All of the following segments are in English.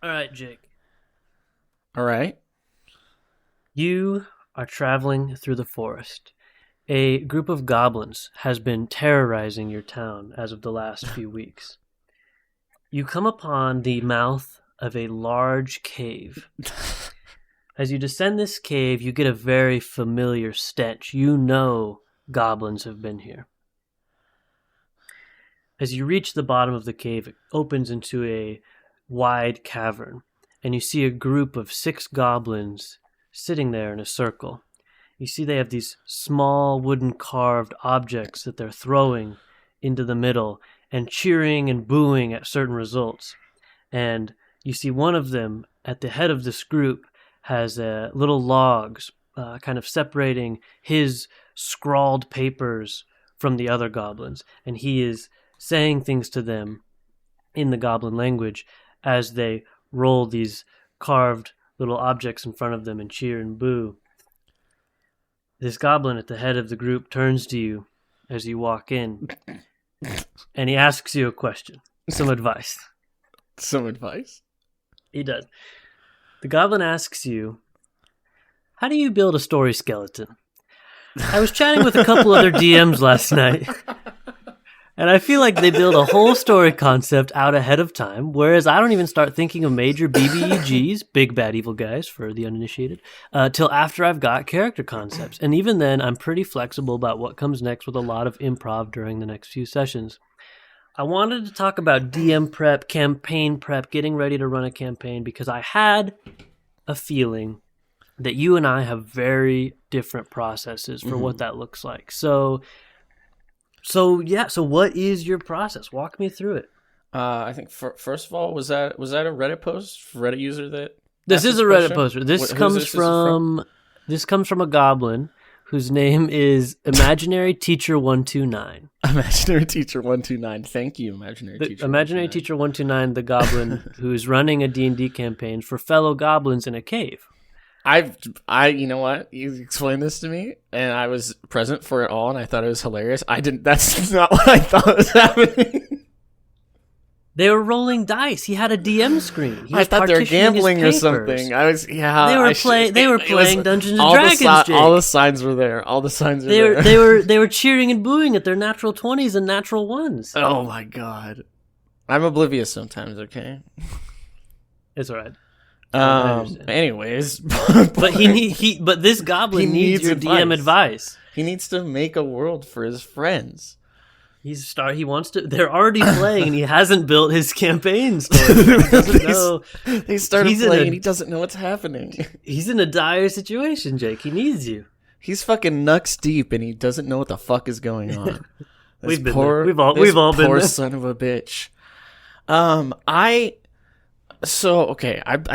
All right, Jake. All right. You are traveling through the forest. A group of goblins has been terrorizing your town as of the last few weeks. You come upon the mouth of a large cave. As you descend this cave, you get a very familiar stench. You know goblins have been here. As you reach the bottom of the cave, it opens into a wide cavern, and you see a group of 6 goblins sitting there in a circle. You see they have these small wooden carved objects that they're throwing into the middle and cheering and booing at certain results. And you see one of them at the head of this group has little logs kind of separating his scrawled papers from the other goblins. And he is saying things to them in the goblin language as they roll these carved little objects in front of them and cheer and boo. This goblin at the head of the group turns to you as you walk in, and he asks you a question, some advice. Some advice? He does. The goblin asks you, how do you build a story skeleton? I was chatting with a couple other DMs last night, and I feel like they build a whole story concept out ahead of time, whereas I don't even start thinking of major BBEGs, big bad evil guys for the uninitiated, till after I've got character concepts. And even then, I'm pretty flexible about what comes next with a lot of improv during the next few sessions. I wanted to talk about DM prep, campaign prep, getting ready to run a campaign, because I had a feeling that you and I have very different processes for what that looks like. So what is your process? Walk me through it. I think first of all, was that a Reddit post, Reddit user that? This is a Reddit poster. This comes from a goblin whose name is Imaginary Teacher 129. Imaginary Teacher 129. Thank you, Imaginary Teacher. Imaginary Teacher 129, the goblin who's running a D&D campaign for fellow goblins in a cave. You know what? You explained this to me, and I was present for it all, and I thought it was hilarious. That's not what I thought was happening. They were rolling dice. He had a DM screen. I thought they were gambling or something. They were playing Dungeons and Dragons. Jake. All the signs were there. All the signs were there. They were cheering and booing at their natural 20s and natural 1s. Oh my god. I'm oblivious sometimes, okay? It's all right. Anyways, but but this goblin needs your DM advice. He needs to make a world for his friends. He wants to. They're already playing, and he hasn't built his campaign story. He doesn't know. They started playing, and he doesn't know what's happening. He's in a dire situation, Jake. He needs you. He's fucking nuts deep, and he doesn't know what the fuck is going on. We've been there. We've all been there. Poor son of a bitch. I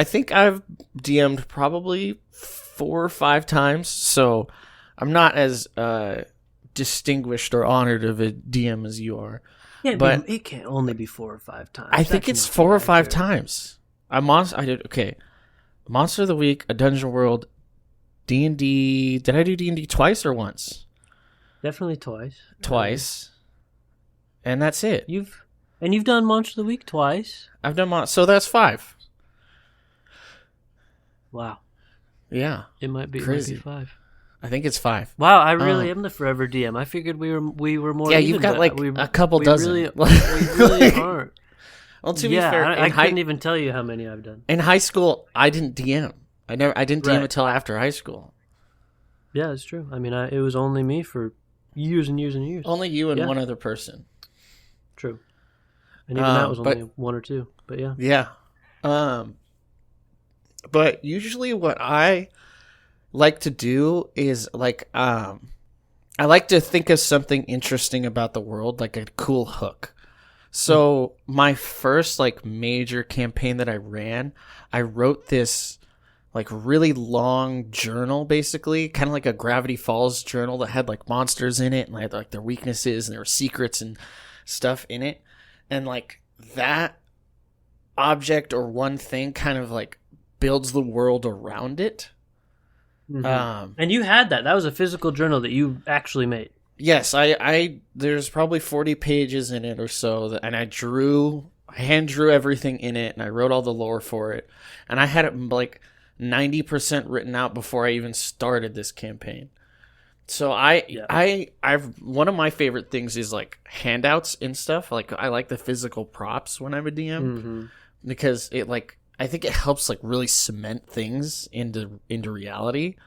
think I've DM'd probably 4 or 5 times, so I'm not as distinguished or honored of a DM as you are. Yeah, but it can't only be 4 or 5 times. I think it's 4 or 5 times. Monster of the Week, a Dungeon World, D&D. Did I do D&D twice or once? Definitely twice. Twice. And that's it. You've done Monster of the Week twice. I've done so that's 5. Wow. Yeah. It might be crazy. 5. I think it's 5. Wow, I really am the forever DM. I figured we were more. Yeah, you've got like a couple dozen. We really aren't. Well, to be fair, I couldn't even tell you how many I've done. In high school, I didn't DM. I didn't DM until after high school. Yeah, it's true. I mean, it was only me for years and years and years. Only you and one other person. True. And even that was only 1 or 2. But yeah. Yeah. But usually what I like to do is I like to think of something interesting about the world, like a cool hook. So my first major campaign that I ran, I wrote this really long journal, basically kind of like a Gravity Falls journal that had monsters in it and had their weaknesses and there were secrets and stuff in it. And that object or one thing kind of builds the world around it. Mm-hmm. And you had that. That was a physical journal that you actually made. Yes, I there's probably 40 pages in it or so, and I drew hand drew everything in it, and I wrote all the lore for it, and I had it like 90% written out before I even started this campaign. So I've one of my favorite things is like handouts and stuff. Like I like the physical props when I'm a DM because it like I think it helps like really cement things into reality,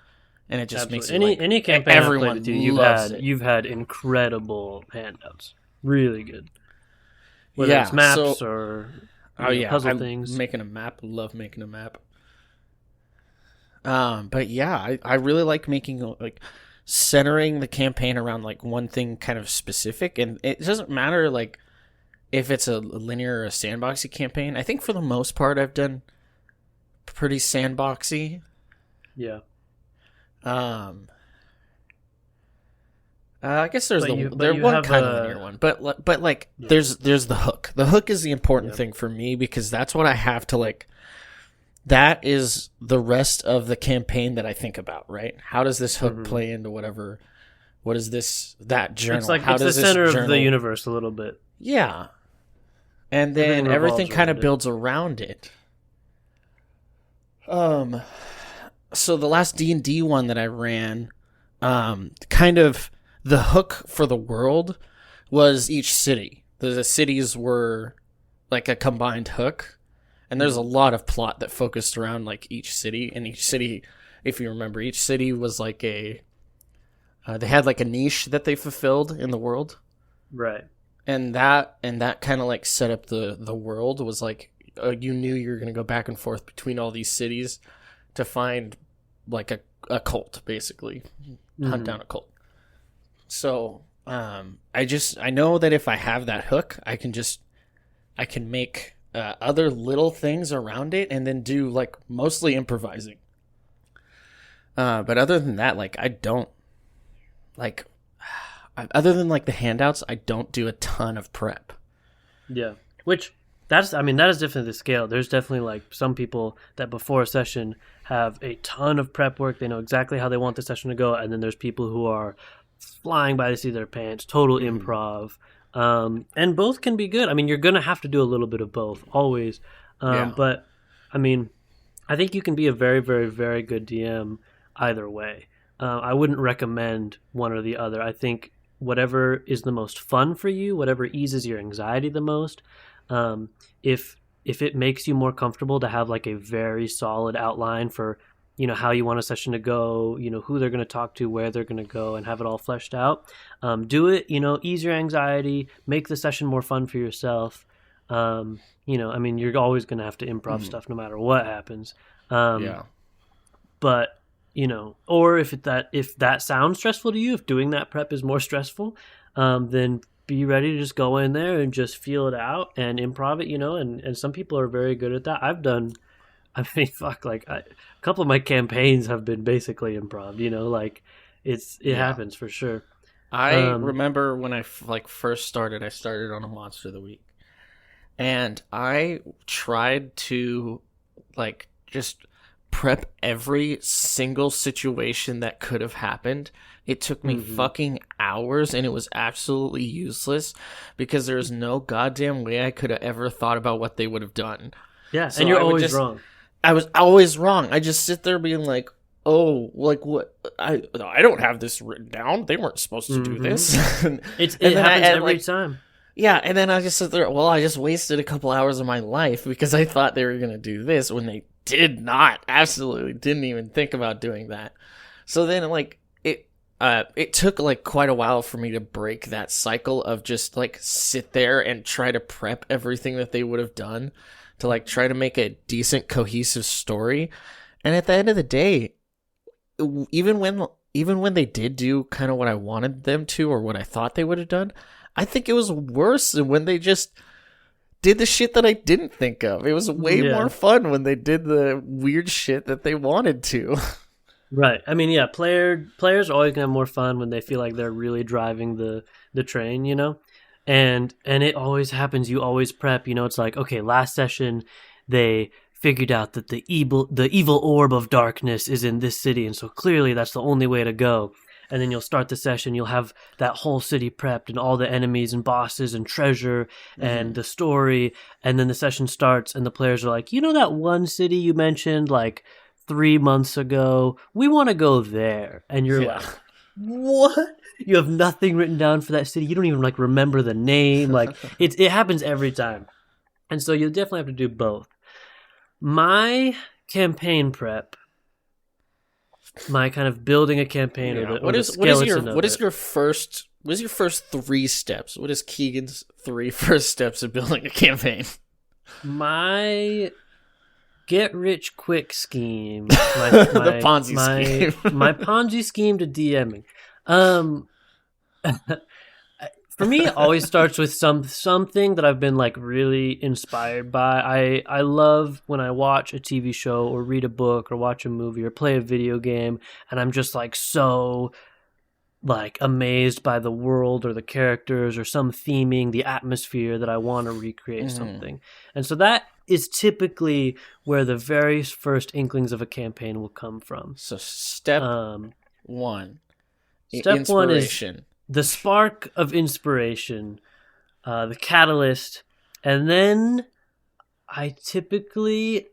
and it just makes it any campaign everyone I've played with loves it. you've had incredible handouts, really good. Whether it's maps or puzzle things. Making a map, love making a map. But yeah, I really like making like centering the campaign around like one thing kind of specific, and it doesn't matter like if it's a linear or a sandboxy campaign. I think for the most part I've done pretty sandboxy. Yeah. I guess there's one kind of linear one, but like there's the hook. The hook is the important thing for me because that's what I have to like. That is the rest of the campaign that I think about, right? How does this hook play into whatever? What is that journal? It's like it's the center of the universe a little bit. Yeah, and then everything kind of builds around it. So the last D&D one that I ran, kind of the hook for the world was each city. The cities were like a combined hook. And there's a lot of plot that focused around like each city, and each city, if you remember, each city was like they had like a niche that they fulfilled in the world, right? And that kind of like set up the world. Was like you knew you were gonna go back and forth between all these cities to find like a cult, basically hunt down a cult. So I know that if I have that hook, I can make other little things around it and then do like mostly improvising. But other than that, like I don't like other than like the handouts, I don't do a ton of prep. Yeah. Which that is definitely the scale. There's definitely like some people that before a session have a ton of prep work. They know exactly how they want the session to go. And then there's people who are flying by the seat of their pants, total improv. And both can be good. I mean, you're going to have to do a little bit of both, always. But, I mean, I think you can be a very, very, very good DM either way. I wouldn't recommend one or the other. I think whatever is the most fun for you, whatever eases your anxiety the most, if it makes you more comfortable to have like a very solid outline for, how you want a session to go, who they're going to talk to, where they're going to go, and have it all fleshed out. Do it, ease your anxiety, make the session more fun for yourself. You're always going to have to improv stuff no matter what happens. But, or if that sounds stressful to you, if doing that prep is more stressful, then be ready to just go in there and just feel it out and improv it, and some people are very good at that. A couple of my campaigns have been basically improv, like it happens for sure. I remember when I first started, I started on a Monster of the Week, and I tried to like just prep every single situation that could have happened. It took me fucking hours, and it was absolutely useless because there's no goddamn way I could have ever thought about what they would have done. Yeah, so and you're always wrong. I was always wrong. I just sit there being like, oh, like what? I don't have this written down. They weren't supposed to do this. It happens every time. Yeah, and then I just sit there, well, I just wasted a couple hours of my life because I thought they were going to do this when they did not. Absolutely didn't even think about doing that. So then, like, it took, like, quite a while for me to break that cycle of just, like, sit there and try to prep everything that they would have done to like try to make a decent cohesive story. And at the end of the day, even when they did do kind of what I wanted them to or what I thought they would have done, I think it was worse than when they just did the shit that I didn't think of. It was way more fun when they did the weird shit that they wanted to. Right. I mean, yeah, players are always gonna have more fun when they feel like they're really driving the train, And it always happens. You always prep. It's like, okay, last session they figured out that the evil orb of darkness is in this city, and so clearly that's the only way to go. and then you'll start the session. You'll have that whole city prepped and all the enemies and bosses and treasure and the story. And then the session starts and the players are like, you know, that one city you mentioned like 3 months ago, we want to go there. And you're like, what? You have nothing written down for that city. You don't even like remember the name. Like it happens every time. And so you'll definitely have to do both. My campaign prep, my kind of building a campaign, what is your first 3 steps? What is Keagan's 3 first steps of building a campaign? My get rich quick scheme, the Ponzi scheme, my Ponzi scheme to DMing. For me, it always starts with something that I've been like really inspired by. I love when I watch a TV show or read a book or watch a movie or play a video game, and I'm just like so like amazed by the world or the characters or some theming, the atmosphere that I want to recreate something. And so that is typically where the very first inklings of a campaign will come from. So step 1. Step 1 is the spark of inspiration, the catalyst, and then I typically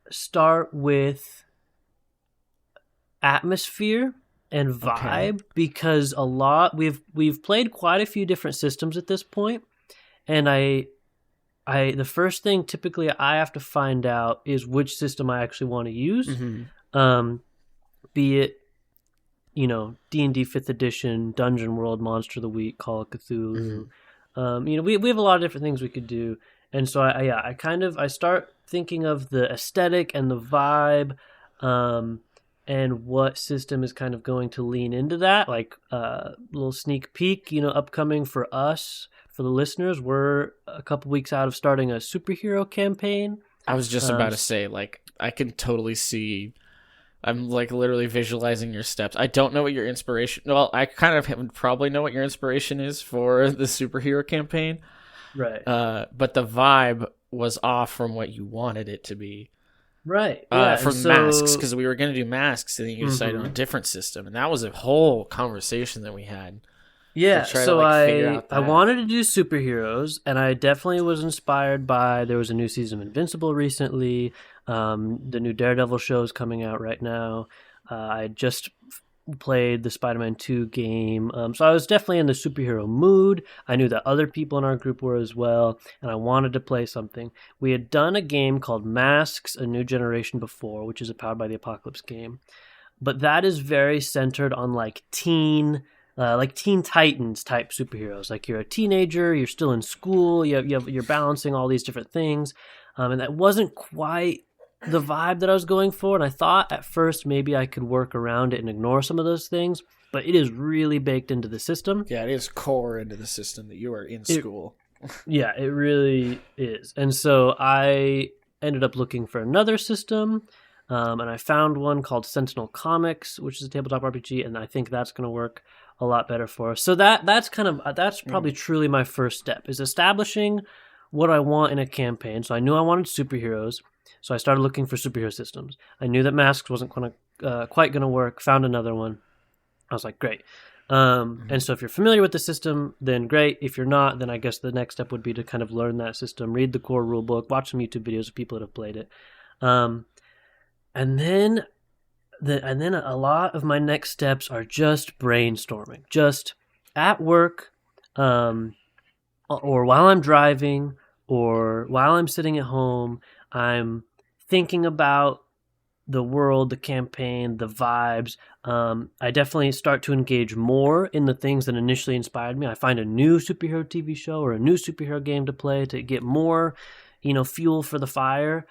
start with atmosphere and vibe because we've played quite a few different systems at this point, and I the first thing typically I have to find out is which system I actually want to use, be it, you know, D&D 5th edition, Dungeon World, Monster of the Week, Call of Cthulhu. You know, we have a lot of different things we could do. And so I start thinking of the aesthetic and the vibe, and what system is kind of going to lean into that. Like a little sneak peek, you know, upcoming for us, for the listeners, we're a couple weeks out of starting a superhero campaign. I was just about to say, like, I can totally see... I'm like literally visualizing your steps. I don't know what your inspiration... Well, I kind of probably know what your inspiration is for the superhero campaign. Right. But the vibe was off from what you wanted it to be. Right. Yeah. From masks, because we were going to do masks, and then you decided on a different system. And that was a whole conversation that we had. Yeah, so I wanted to do superheroes, and I definitely was inspired by, there was a new season of Invincible recently, the new Daredevil show is coming out right now, I just played the Spider-Man 2 game, so I was definitely in the superhero mood. I knew that other people in our group were as well, and I wanted to play something. We had done a game called Masks, A New Generation before, which is a Powered by the Apocalypse game, but that is very centered on like Teen Titans type superheroes. Like you're a teenager, you're still in school, you're balancing all these different things, and that wasn't quite the vibe that I was going for. And I thought at first maybe I could work around it and ignore some of those things, but it is really baked into the system. Yeah, it is core into the system that you are in school. Yeah, it really is. And so I ended up looking for another system. And I found one called Sentinel Comics, which is a tabletop RPG, and I think that's going to work a lot better for us. So that's probably truly my first step, is establishing what I want in a campaign. So I knew I wanted superheroes, so I started looking for superhero systems. I knew that Masks wasn't quite going to work, found another one. I was like, great. And so if you're familiar with the system, then great. If you're not, then I guess the next step would be to kind of learn that system, read the core rule book, watch some YouTube videos of people that have played it. And then a lot of my next steps are just brainstorming, just at work, or while I'm driving, or while I'm sitting at home. I'm thinking about the world, the campaign, the vibes. I definitely start to engage more in the things that initially inspired me. I find a new superhero TV show or a new superhero game to play to get more, fuel for the fire.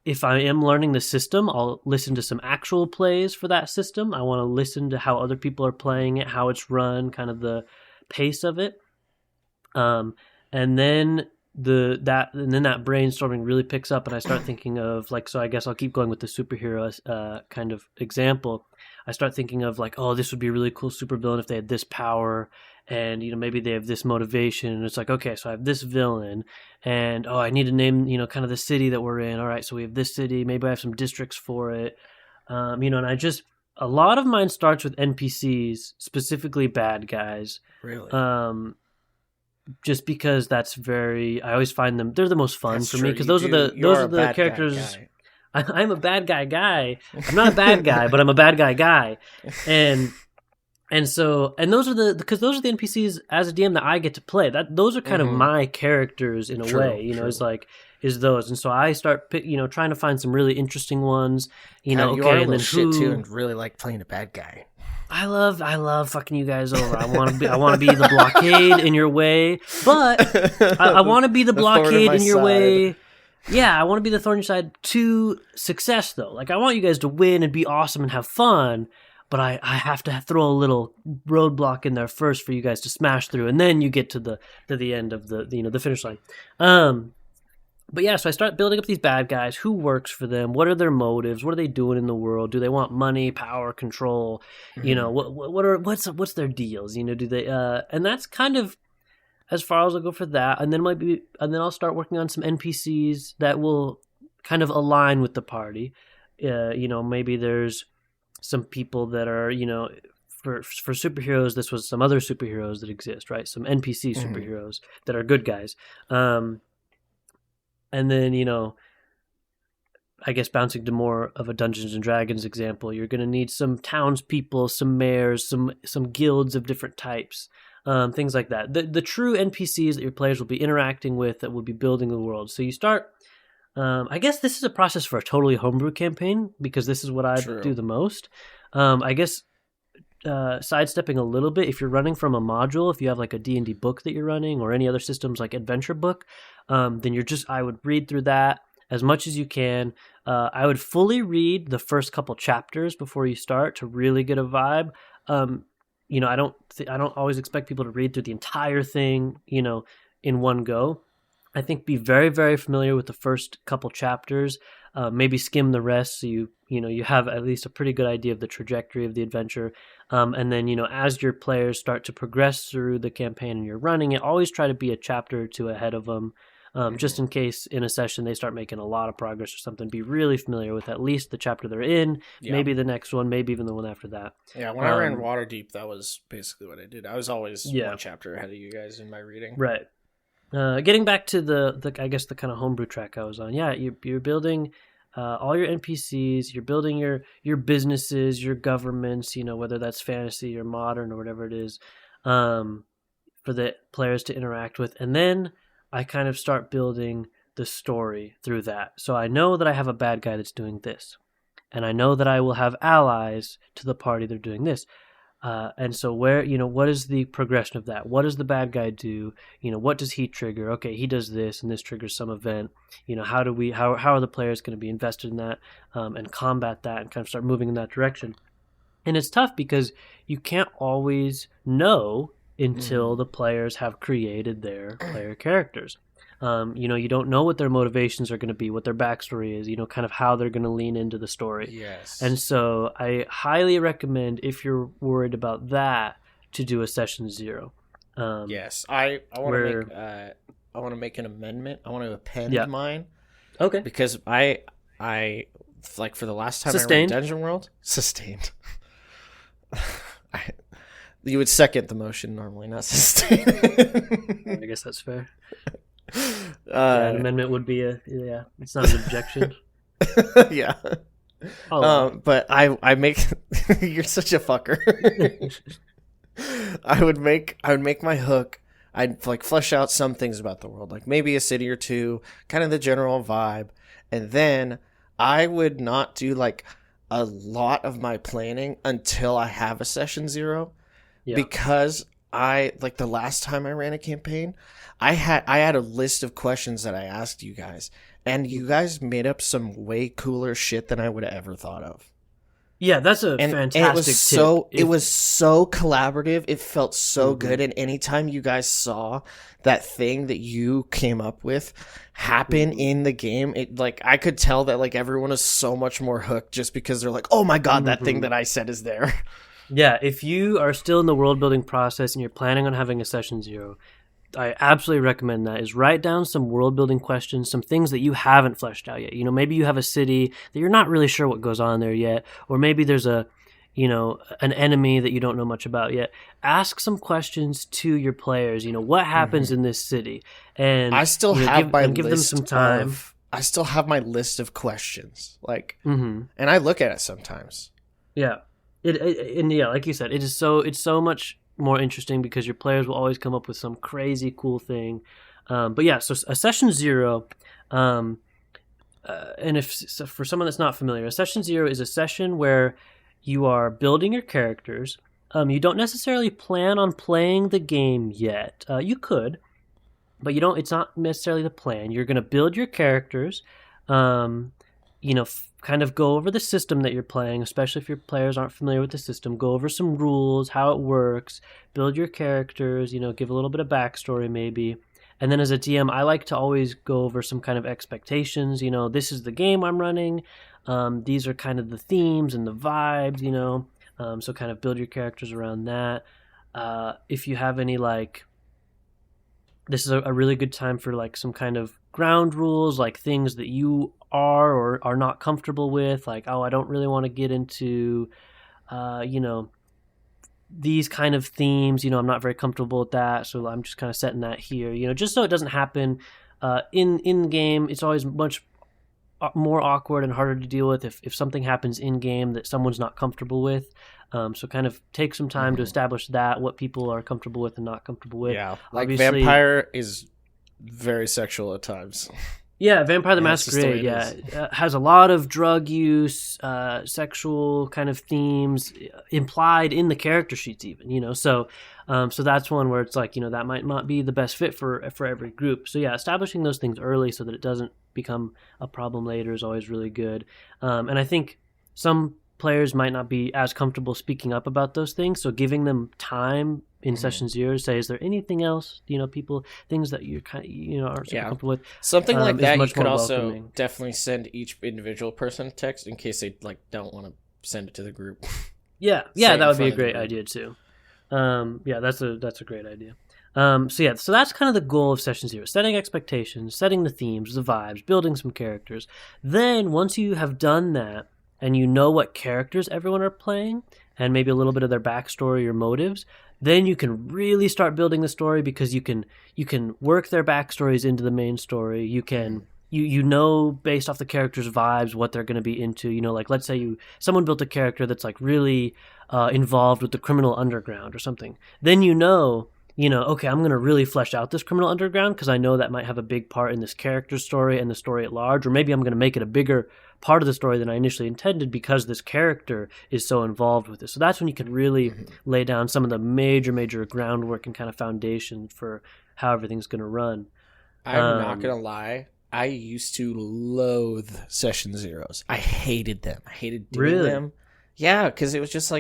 If I am learning the system, I'll listen to some actual plays for that system. I want to listen to how other people are playing it, how it's run, kind of the pace of it. And then that brainstorming really picks up, and I start thinking of so I guess I'll keep going with the superhero kind of example. I start thinking of this would be a really cool supervillain if they had this power, and maybe they have this motivation, and it's like, okay, so I have this villain, and I need to name kind of the city that we're in. All right, so we have this city, maybe I have some districts for it, and I just a lot of mine starts with NPCs, specifically bad guys. Really? Just because that's I always find they're the most fun for me because those are the characters. I'm a bad guy. I'm not a bad guy, but I'm a bad guy. And those are because those are the NPCs as a DM that I get to play. Those are kind of my characters in a way, you know, is those. And so I start, trying to find some really interesting ones, you know, you are a little shit too and really like playing a bad guy. I love fucking you guys over. I want to be the blockade in your way, but I want to be the blockade in your way. Yeah, I want to be the thorn in your side to success though. Like I want you guys to win and be awesome and have fun, but I have to throw a little roadblock in there first for you guys to smash through, and then you get to the end of the finish line. But yeah, so I start building up these bad guys. Who works for them? What are their motives? What are they doing in the world? Do they want money, power, control? You know, what's their deals? You know, do they? And that's kind of as far as I'll go for that. And then I'll start working on some NPCs that will kind of align with the party. You know, maybe there's some people that are, you know, for superheroes. This was some other superheroes that exist, right? Some NPC superheroes that are good guys. And then, you know, I guess bouncing to more of a Dungeons and Dragons example, you're going to need some townspeople, some mayors, some guilds of different types, things like that. The true NPCs that your players will be interacting with, that will be building the world. So you start, I guess this is a process for a totally homebrew campaign, because this is what I do the most. I guess sidestepping a little bit, if you're running from a module, if you have like a D&D book that you're running or any other systems like adventure book, then I would read through that as much as you can. I would fully read the first couple chapters before you start to really get a vibe. You know, I don't always expect people to read through the entire thing, you know, in one go. I think be very, very familiar with the first couple chapters, maybe skim the rest so you have at least a pretty good idea of the trajectory of the adventure. And then, you know, as your players start to progress through the campaign and you're running it, always try to be a chapter or two ahead of them, just in case in a session they start making a lot of progress or something. Be really familiar with at least the chapter they're in, maybe the next one, maybe even the one after that. Yeah, when I ran Waterdeep, that was basically what I did. I was always one chapter ahead of you guys in my reading. Right. Getting back to the I guess the kind of homebrew track I was on. Yeah, you're building all your NPCs, you're building your businesses, your governments, you know, whether that's fantasy or modern or whatever it is, for the players to interact with. And then I kind of start building the story through that. So I know that I have a bad guy that's doing this, and I know that I will have allies to the party that are doing this. And so what is the progression of that? What does the bad guy do? You know, what does he trigger? Okay, he does this and this triggers some event. You know, how are the players going to be invested in that, and combat that and kind of start moving in that direction? And it's tough because you can't always know until the players have created their player characters. You know, you don't know what their motivations are going to be, what their backstory is, you know, kind of how they're going to lean into the story. Yes. And so I highly recommend, if you're worried about that, to do a session 0. Yes. I want to make an amendment. I want to append mine. Okay. Because I like for the last time I ran Dungeon World, sustained. You would second the motion normally, not sustain. I guess that's fair. An amendment would be it's not an objection. Yeah. But I make you're such a fucker. I would make my hook. I'd like flesh out some things about the world, like maybe a city or two, kind of the general vibe, and then I would not do like a lot of my planning until I have a session 0, because like the last time I ran a campaign, I had a list of questions that I asked you guys, and you guys made up some way cooler shit than I would have ever thought of. Yeah, that's fantastic and it was tip. It was so collaborative. It felt so good. And anytime you guys saw that thing that you came up with happen in the game, it like I could tell that like everyone is so much more hooked just because they're like, oh my god, that thing that I said is there. Yeah, if you are still in the world building process and you're planning on having a session 0, I absolutely recommend that, is write down some world building questions, some things that you haven't fleshed out yet. You know, maybe you have a city that you're not really sure what goes on there yet, or maybe there's a an enemy that you don't know much about yet, ask some questions to your players. What happens in this city, and I still have give them some time. I still have my list of questions, Mm-hmm. and I look at it sometimes. Yeah, and yeah, like you said, it's so much more interesting because your players will always come up with some crazy cool thing. But yeah, so a session 0, and for someone that's not familiar, a session 0 is a session where you are building your characters. You don't necessarily plan on playing the game yet. You could, but you don't. It's not necessarily the plan. You're going to build your characters. Kind of go over the system that you're playing, especially if your players aren't familiar with the system. Go over some rules, how it works, build your characters, give a little bit of backstory maybe. And then as a DM, I like to always go over some kind of expectations. This is the game I'm running. These are kind of the themes and the vibes, so kind of build your characters around that. If you have any, this is a really good time for some kind of ground rules, like things that you are or are not comfortable with, I don't really want to get into these kind of themes. I'm not very comfortable with that, so I'm just kind of setting that here, just so it doesn't happen in game. It's always much more awkward and harder to deal with if something happens in game that someone's not comfortable with. So kind of take some time to establish what people are comfortable with and not comfortable with. Yeah, obviously, Vampire is very sexual at times. Yeah, Vampire the Masquerade, has a lot of drug use, sexual kind of themes implied in the character sheets even, so that's one where it's that might not be the best fit for every group. So yeah, establishing those things early so that it doesn't become a problem later is always really good. And I think some players might not be as comfortable speaking up about those things, so giving them time in session 0 to say, is there anything else, things that you're kind of, aren't so comfortable with. Something like that, you could also definitely send each individual person a text in case they don't want to send it to the group. Yeah, that would be a great idea too. That's a great idea. So that's kind of the goal of session 0, setting expectations, setting the themes, the vibes, building some characters. Then once you have done that and you know what characters everyone are playing and maybe a little bit of their backstory or motives, then you can really start building the story, because you can work their backstories into the main story. You can based off the characters' vibes what they're going to be into. Let's say someone built a character that's really involved with the criminal underground or something. Then okay, I'm going to really flesh out this criminal underground because I know that might have a big part in this character's story and the story at large. Or maybe I'm going to make it a bigger part of the story than I initially intended because this character is so involved with it. So that's when you can really lay down some of the major groundwork and kind of foundation for how everything's going to run. I'm not going to lie. I used to loathe session 0s. I hated them. I hated doing them. Yeah, because it was just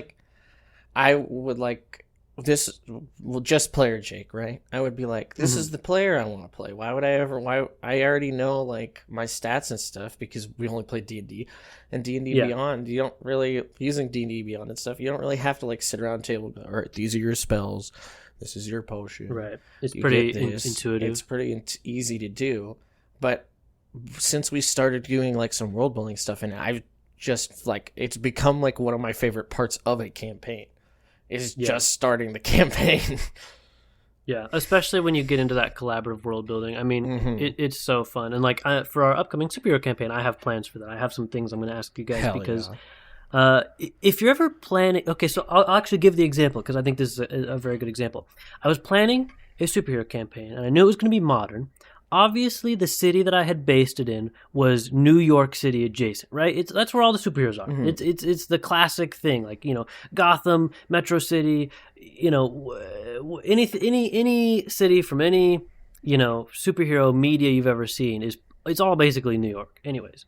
I would this will just player Jake, right? I would be this is the player I want to play. Why I already know my stats and stuff because we only play D&D and D&D Beyond. You don't really, using D&D Beyond and stuff, you don't really have to sit around a table and go, all right, these are your spells, this is your potion. Right. It's pretty intuitive. It's pretty easy to do. But since we started doing some world building stuff, and I've just it's become one of my favorite parts of a campaign is just starting the campaign. Yeah, especially when you get into that collaborative world building. I mean, it's so fun. And for our upcoming superhero campaign, I have plans for that. I have some things I'm going to ask you guys because if you're ever planning... Okay, so I'll actually give the example because I think this is a very good example. I was planning a superhero campaign, and I knew it was going to be modern. Obviously, the city that I had based it in was New York City adjacent, right? That's where all the superheroes are. It's the classic thing, Gotham, Metro City, any city from any superhero media you've ever seen it's all basically New York, anyways.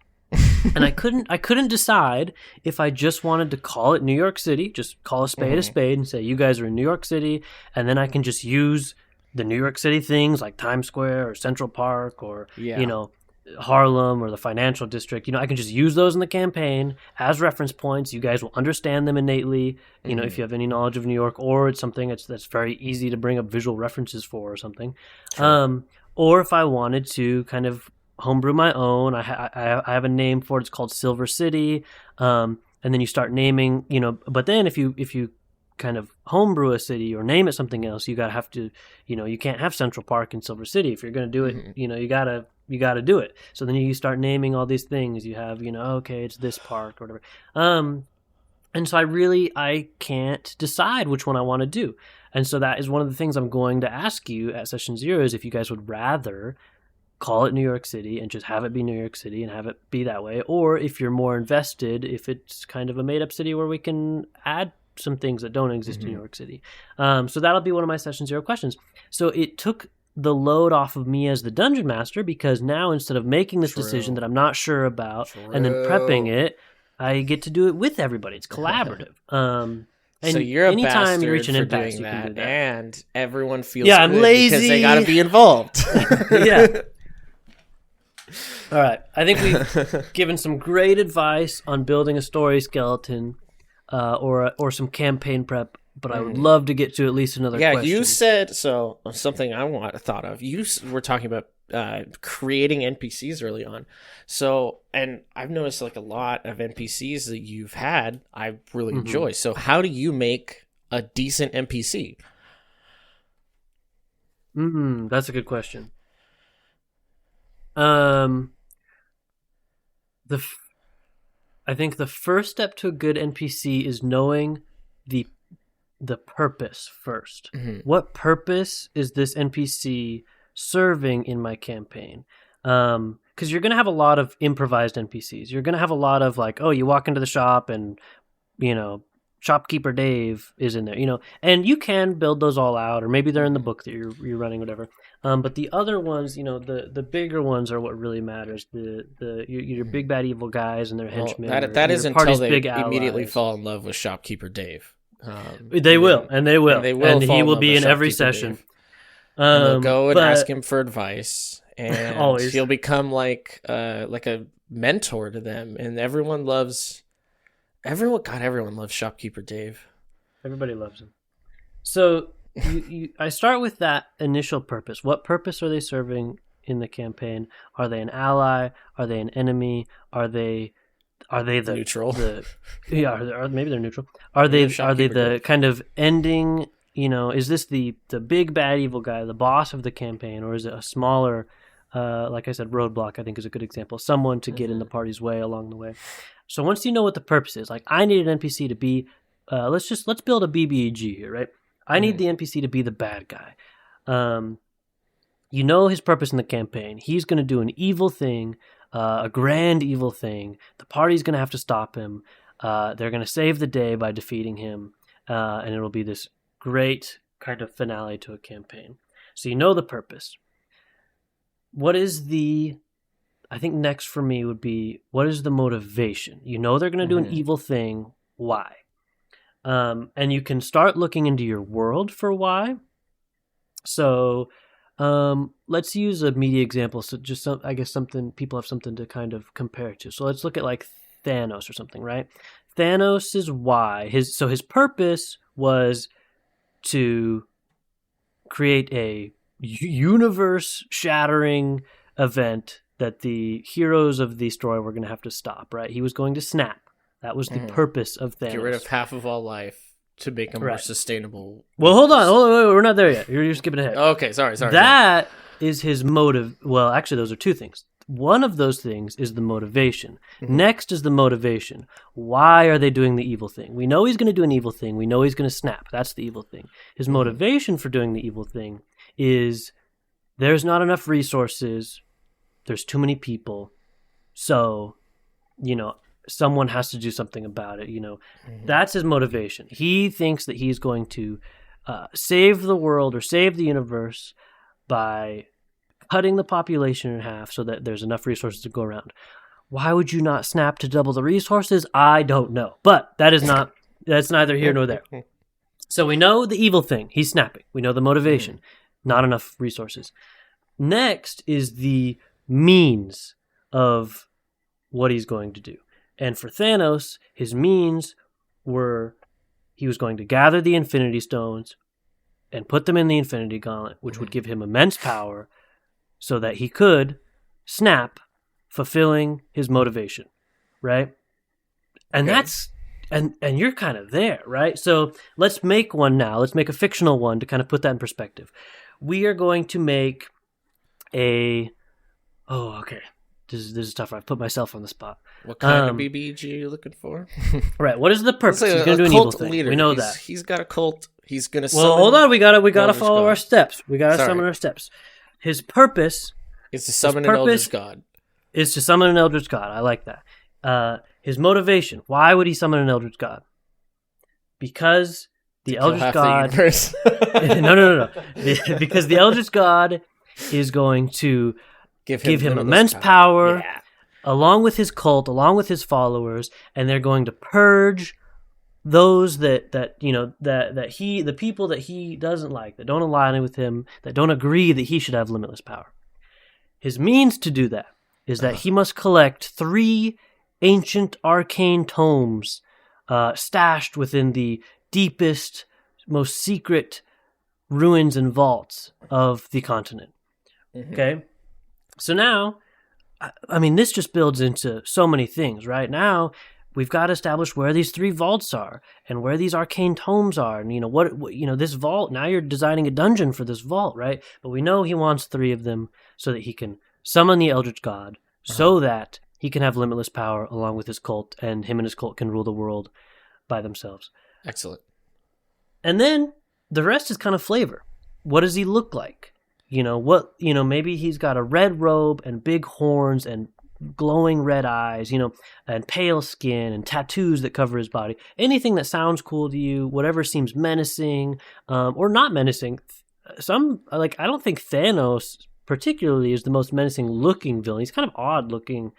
And I couldn't decide if I just wanted to call it New York City, just call a spade and say you guys are in New York City, and then I can just use the New York City things like Times Square or Central Park or Harlem or the financial district. I can just use those in the campaign as reference points. You guys will understand them innately, if you have any knowledge of New York, or it's something that's very easy to bring up visual references for or something. Sure. Or if I wanted to kind of homebrew my own, I have a name for it. It's called Silver City. and then you start naming, but then if you kind of homebrew a city or name it something else, you have to, you can't have Central Park in Silver City. If you're going to do it, you gotta do it. So then you start naming all these things. You have, okay, it's this park or whatever. And so I can't decide which one I want to do. And so that is one of the things I'm going to ask you at session 0 is if you guys would rather call it New York City and just have it be New York City and have it be that way, or if you're more invested, if it's kind of a made-up city where we can add some things that don't exist in New York City. So that'll be one of my session 0 questions. So it took the load off of me as the dungeon master, because now instead of making this decision that I'm not sure about and then prepping it, I get to do it with everybody. It's collaborative. And so you're a anytime bastard you reach an for impasse, doing you can do that. And everyone feels I'm good lazy because they got to be involved. Yeah. All right. I think we've given some great advice on building a story skeleton or some campaign prep, but I would love to get to at least another question. You said, so something I thought of. You were talking about creating NPCs early on. So, and I've noticed like a lot of NPCs that you've had, I really enjoy. So how do you make a decent NPC? That's a good question. I think the first step to a good NPC is knowing the purpose first. What purpose is this NPC serving in my campaign? Because you're going to have a lot of improvised NPCs. You're going to have a lot of like, oh, you walk into the shop and, shopkeeper Dave is in there, and you can build those all out, or maybe they're in the book that you're running, whatever. But the other ones, the bigger ones are what really matters. Your big bad evil guys and their henchmen. That is until they immediately fall in love with shopkeeper Dave. They will, and he will be in every Shopkeeper session. Dave. And they'll go and ask him for advice, and always. He'll become like a mentor to them, and everyone loves Shopkeeper Dave. Everybody loves him. So I start with that initial purpose. What purpose are they serving in the campaign? Are they an ally? Are they an enemy? Are they the neutral? Or maybe they're neutral. Are they the kind of ending? Is this the big bad evil guy, the boss of the campaign, or is it a smaller, like I said, roadblock? I think is a good example. Someone to get in the party's way along the way. So once you know what the purpose is, like I need an NPC to be, let's build a BBG here, right? I need the NPC to be the bad guy. His purpose in the campaign. He's going to do an evil thing, a grand evil thing. The party's going to have to stop him. They're going to save the day by defeating him, and it'll be this great kind of finale to a campaign. So you know the purpose. What is I think next for me would be, what is the motivation? They're going to do an evil thing. Why? And you can start looking into your world for why. So let's use a media example. So just something people have something to kind of compare to. So let's look at like Thanos or something, right? Thanos is why. His purpose was to create a universe-shattering event that the heroes of the story were going to have to stop, right? He was going to snap. That was the purpose of Thanos. Get rid of half of all life to make a more sustainable... Well, hold on. We're not there yet. You're skipping ahead. Okay, sorry. That is his motive. Well, actually, those are two things. One of those things is the motivation. Next is the motivation. Why are they doing the evil thing? We know he's going to do an evil thing. We know he's going to snap. That's the evil thing. His motivation for doing the evil thing is there's not enough resources. There's too many people. So, someone has to do something about it. That's his motivation. He thinks that he's going to save the world or save the universe by cutting the population in half so that there's enough resources to go around. Why would you not snap to double the resources? I don't know. But that's neither here nor there. So we know the evil thing. He's snapping. We know the motivation. Not enough resources. Next is the means of what he's going to do. And for Thanos, his means were he was going to gather the Infinity Stones and put them in the Infinity Gauntlet, which would give him immense power so that he could snap, fulfilling his motivation, right? And that's and you're kind of there, right? So let's make one now. Let's make a fictional one to kind of put that in perspective. We are going to make a. Oh, okay. This is tougher. I've put myself on the spot. What kind of BBG are you looking for? Right. What is the purpose? Like he's going to do an evil thing. We know that. He's got a cult. He's going to. Well, hold on. We gotta follow our steps. We gotta summon our steps. His purpose is to summon an Eldritch God. Is to summon an Eldritch God. I like that. His motivation. Why would he summon an Eldritch God? Because the Eldritch God. No. Because the Eldritch God is going to give him immense power, along with his cult, along with his followers, and they're going to purge those the people that he doesn't like, that don't align with him, that don't agree that he should have limitless power. His means to do that is that he must collect 3 ancient arcane tomes stashed within the deepest, most secret ruins and vaults of the continent. Okay? So now, I mean, this just builds into so many things, right? Now, we've got to establish where these 3 vaults are and where these arcane tomes are. And, this vault, now you're designing a dungeon for this vault, right? But we know he wants 3 of them so that he can summon the Eldritch God, so that he can have limitless power along with his cult, and him and his cult can rule the world by themselves. Excellent. And then the rest is kind of flavor. What does he look like? Maybe he's got a red robe and big horns and glowing red eyes, and pale skin and tattoos that cover his body. Anything that sounds cool to you, whatever seems menacing, or not menacing. I don't think Thanos particularly is the most menacing looking villain. He's kind of odd looking.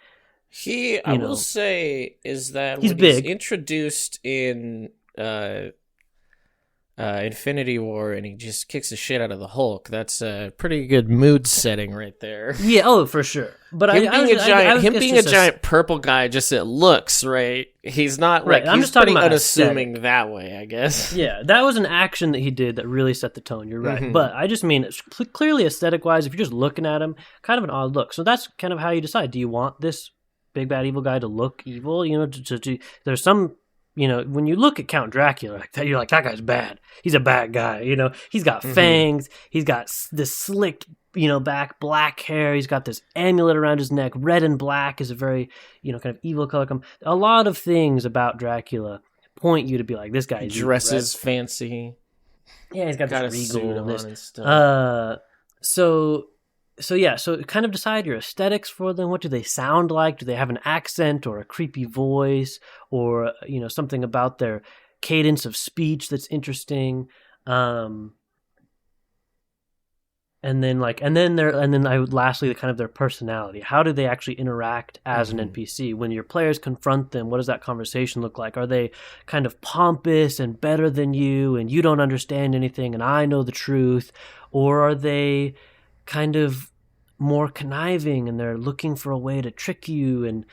I will say, is that he's when big. He's introduced in Infinity War, and he just kicks the shit out of the Hulk. That's a pretty good mood setting right there. Yeah, oh, for sure. But him being a giant purple guy, just it looks right. He's not right. I'm he's just talking pretty about unassuming aesthetic. That way, I guess. Yeah, that was an action that he did that really set the tone. You're right, but I just mean it's clearly aesthetic wise. If you're just looking at him, kind of an odd look. So that's kind of how you decide. Do you want this big bad evil guy to look evil? There's some. When you look at Count Dracula like that, you're like, that guy's bad. He's a bad guy. He's got fangs. He's got this slicked, back black hair. He's got this amulet around his neck. Red and black is a very, kind of evil color. A lot of things about Dracula point you to be like, this guy dresses fancy. Yeah, he's got this regal and stuff. So kind of decide your aesthetics for them. What do they sound like? Do they have an accent or a creepy voice, or something about their cadence of speech that's interesting? And then lastly, kind of their personality. How do they actually interact as an NPC? When your players confront them, what does that conversation look like? Are they kind of pompous and better than you, and you don't understand anything, and I know the truth? Or are they kind of more conniving, and they're looking for a way to trick you? And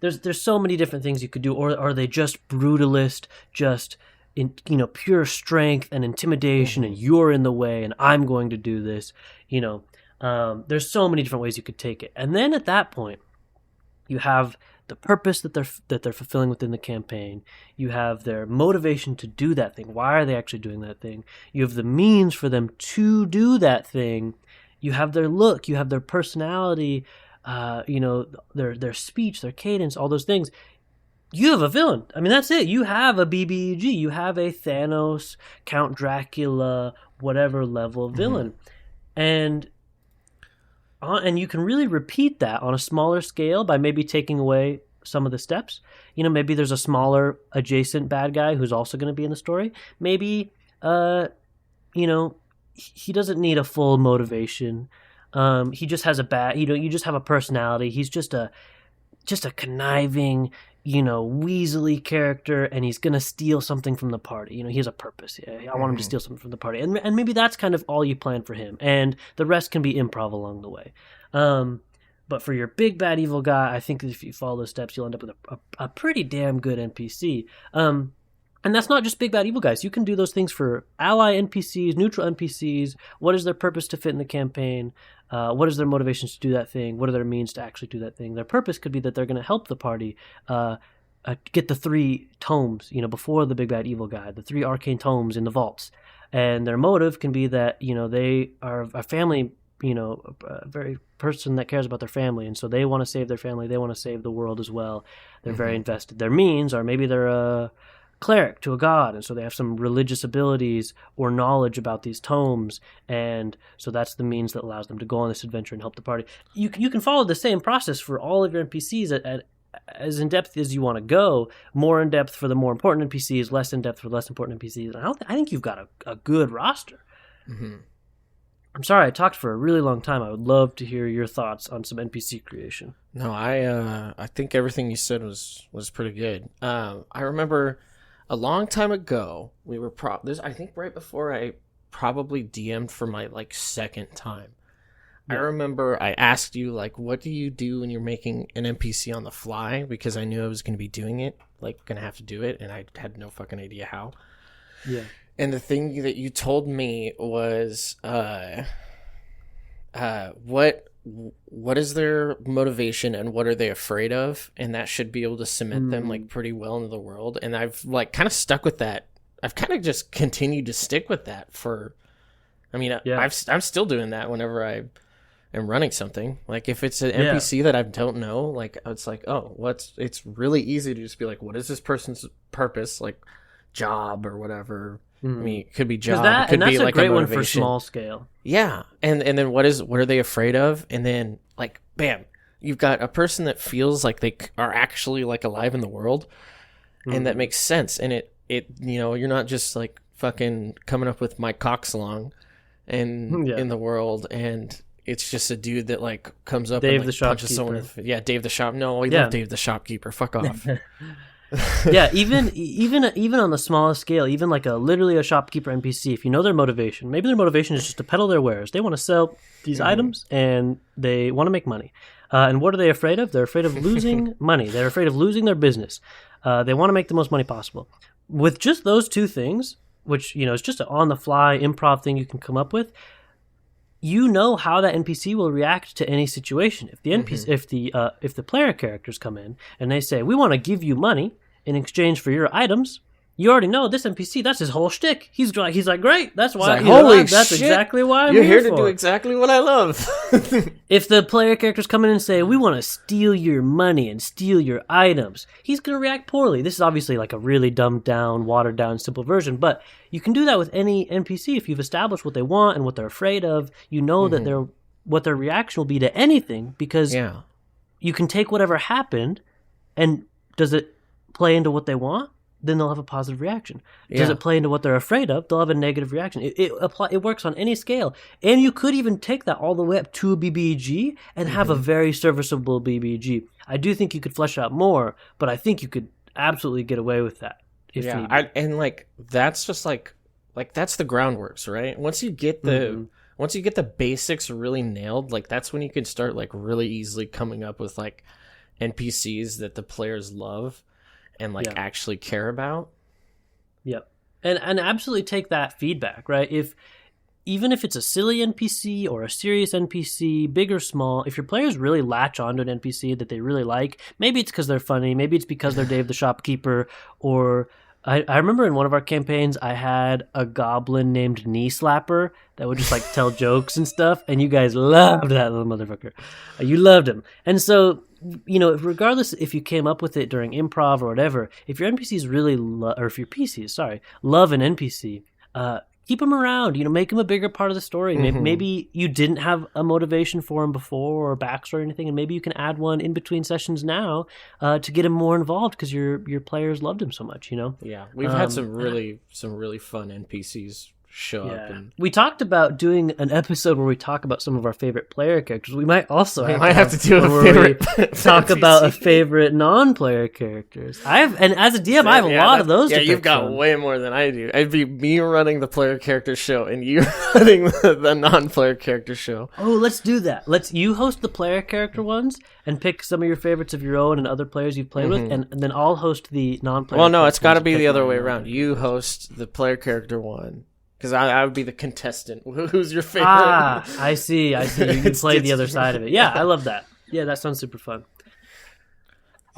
there's so many different things you could do. Or are they just brutalist, just in pure strength and intimidation, and you're in the way and I'm going to do this? There's so many different ways you could take it. And then at that point, you have the purpose that they're fulfilling within the campaign. You have their motivation to do that thing. Why are they actually doing that thing? You have the means for them to do that thing. You have their look, you have their personality, their speech, their cadence, all those things. You have a villain. I mean, that's it. You have a BBUG. You have a Thanos, Count Dracula, whatever level villain. And you can really repeat that on a smaller scale by maybe taking away some of the steps. Maybe there's a smaller adjacent bad guy who's also going to be in the story. Maybe, he doesn't need a full motivation. He just has you just have a personality. He's just a conniving, weaselly character, and he's going to steal something from the party. He has a purpose. I want him to steal something from the party. And maybe that's kind of all you plan for him. And the rest can be improv along the way. But for your big bad evil guy, I think if you follow those steps, you'll end up with a pretty damn good NPC. And that's not just big bad evil guys. You can do those things for ally NPCs, neutral NPCs. What is their purpose to fit in the campaign? What is their motivations to do that thing? What are their means to actually do that thing? Their purpose could be that they're going to help the party get the 3 tomes, before the big bad evil guy, the 3 arcane tomes in the vaults. And their motive can be that, they are a family, a very person that cares about their family. And so they want to save their family. They want to save the world as well. They're very invested. Their means are maybe they're a cleric to a god. And so they have some religious abilities or knowledge about these tomes. And so that's the means that allows them to go on this adventure and help the party. You can follow the same process for all of your NPCs at as in depth as you want to go, more in depth for the more important NPCs, less in depth for less important NPCs. And I think you've got a good roster. Mm-hmm. I'm sorry I talked for a really long time. I would love to hear your thoughts on some NPC creation. No, I think everything you said was pretty good. I remember a long time ago we were I think right before I probably DM'd for my second time. I remember I asked you, what do you do when you're making an NPC on the fly? Because I knew I was going to be doing it, going to have to do it, and I had no fucking idea how. Yeah. And the thing that you told me was, what is their motivation and what are they afraid of? And that should be able to cement them, pretty well into the world. And I've, kind of stuck with that. I've kind of just continued to stick with that I'm still doing that whenever I am running something. If it's an NPC that I don't know, it's it's really easy to just be what is this person's purpose, job or whatever. I mean, it could be job, it could be a great a one for small scale. Yeah, and then what are they afraid of? And then bam, you've got a person that feels like they are actually alive in the world, and that makes sense. And it you're not just fucking coming up with my cock song and in the world and it's just a dude that comes up Dave and the punches someone. Dave the shop. No, we love Dave the shopkeeper. Fuck off. Yeah, even on the smallest scale, even literally a shopkeeper NPC, if you know their motivation, maybe their motivation is just to peddle their wares. They want to sell these items and they want to make money. And what are they afraid of? They're afraid of losing money. They're afraid of losing their business. They want to make the most money possible. With just those 2 things, which is just an on-the-fly improv thing you can come up with, how that NPC will react to any situation. If the NPC, if the player characters come in and they say, "We want to give you money in exchange for your items," you already know this NPC. That's his whole shtick. He's like, "Great, that's why. Holy shit, that's exactly why you're here to do exactly what I love." If the player characters come in and say, "We want to steal your money and steal your items," he's going to react poorly. This is obviously a really dumbed down, watered down, simple version, but you can do that with any NPC if you've established what they want and what they're afraid of. You know that what their reaction will be to anything because you can take whatever happened and does it play into what they want? Then they'll have a positive reaction. Does it play into what they're afraid of? They'll have a negative reaction. It works on any scale. And you could even take that all the way up to a BBG and have a very serviceable BBG. I do think you could flesh out more, but I think you could absolutely get away with that. That's just that's the groundworks, right? Once you get the basics really nailed, that's when you can start really easily coming up with NPCs that the players love and actually care about. Yep. And absolutely take that feedback, right? Even if it's a silly NPC or a serious NPC, big or small, if your players really latch onto an NPC that they really like, maybe it's because they're funny, maybe it's because they're Dave the shopkeeper, or I remember in one of our campaigns I had a goblin named Knee Slapper that would just tell jokes and stuff, and you guys loved that little motherfucker. You loved him. And so regardless if you came up with it during improv or whatever, if your NPCs really or if your PCs, love an NPC, keep them around, make them a bigger part of the story. Maybe you didn't have a motivation for him before or backstory or anything, and maybe you can add one in between sessions now to get him more involved because your players loved him so much, Yeah, we've had some really fun NPCs show up. And we talked about doing an episode where we talk about some of our favorite player characters. We might also have to do a favorite talk about a favorite non-player characters. And as a DM, I have a lot of those. Yeah, you've got way more than I do. It'd be me running the player character show and you running the non-player character show. Oh, let's do that. You host the player character ones and pick some of your favorites of your own and other players you've played with, and then I'll host the non-player. Well, no, it's got to be the other way around. You host the player character one. Because I would be the contestant. Who's your favorite? I see. You can play the other side of it. Yeah, I love that. Yeah, that sounds super fun.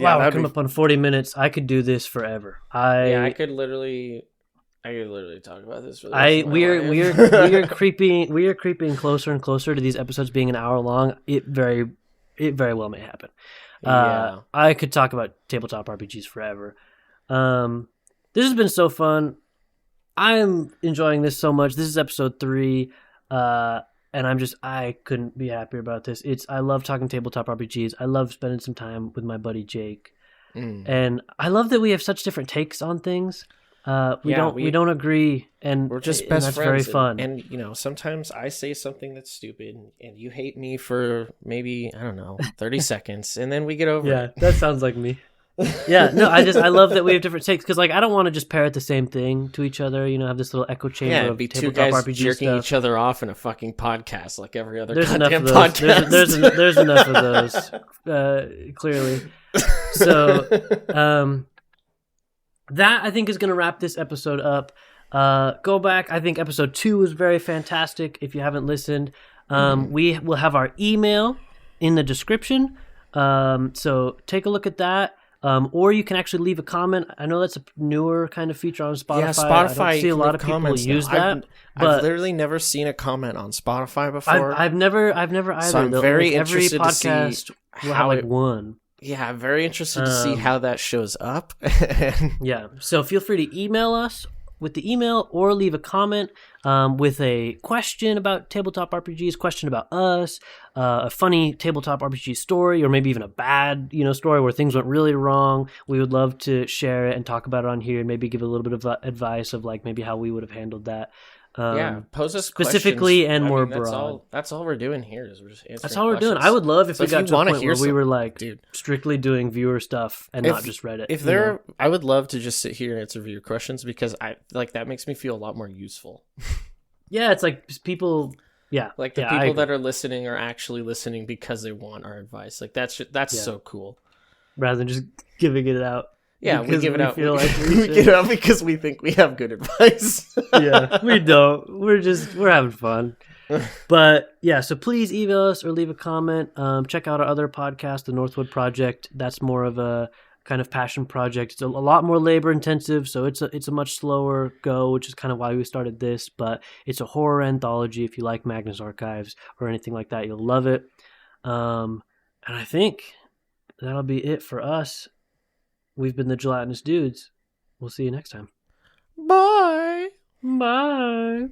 wow, we're coming up on 40 minutes. I could do this forever. I could literally talk about this for the rest of my we life. we are creeping closer and closer to these episodes being an hour long. It very well may happen. I could talk about tabletop RPGs forever. This has been so fun. I'm enjoying this so much. This is episode 3, and I couldn't be happier about this. I love talking tabletop RPGs. I love spending some time with my buddy Jake, and I love that we have such different takes on things. We don't agree, and we're just best that's friends. Very fun. And sometimes I say something that's stupid, and you hate me for maybe 30 seconds, and then we get over it. Yeah, that sounds like me. Yeah, no, I love that we have different takes because I don't want to just parrot the same thing to each other. Have this little echo chamber of be two tabletop guys RPG jerking stuff. each other off in a fucking podcast like every other There's enough goddamn of those. podcast. There's enough of those, clearly. So, that I think is going to wrap this episode up. Go back. I think episode 2 was very fantastic. If you haven't listened, we will have our email in the description. So take a look at that. Or you can actually leave a comment. I know that's a newer kind of feature on Spotify. Yeah, Spotify. I don't see a lot of people use that. I've literally never seen a comment on Spotify before. I've never either. So I'm very interested every to podcast see will how have one. Yeah, I'm very interested to see how that shows up. Yeah, so feel free to email us with the email or leave a comment with a question about tabletop RPGs, question about us, a funny tabletop RPG story, or maybe even a bad story where things went really wrong. We would love to share it and talk about it on here and maybe give a little bit of advice of maybe how we would have handled that. Pose us specifically questions. and more broad. That's all we're doing here is we're just answering That's all we're questions. doing. I would love if we got to a point where we were strictly doing viewer stuff and not just Reddit. I would love to just sit here and answer viewer questions because that makes me feel a lot more useful. Yeah, it's like people. Yeah, the people that are listening are actually listening because they want our advice. That's so cool. Rather than just giving it out. Yeah, we give it out. We give it out because we think we have good advice. Yeah, we don't. We're having fun. But yeah, so please email us or leave a comment. Check out our other podcast, the Northwood Project. That's more of a kind of passion project. It's a lot more labor intensive, so it's a much slower go, which is kind of why we started this. But it's a horror anthology. If you like Magnus Archives or anything like that, you'll love it. And I think that'll be it for us. We've been the Gelatinous Dudes. We'll see you next time. Bye. Bye.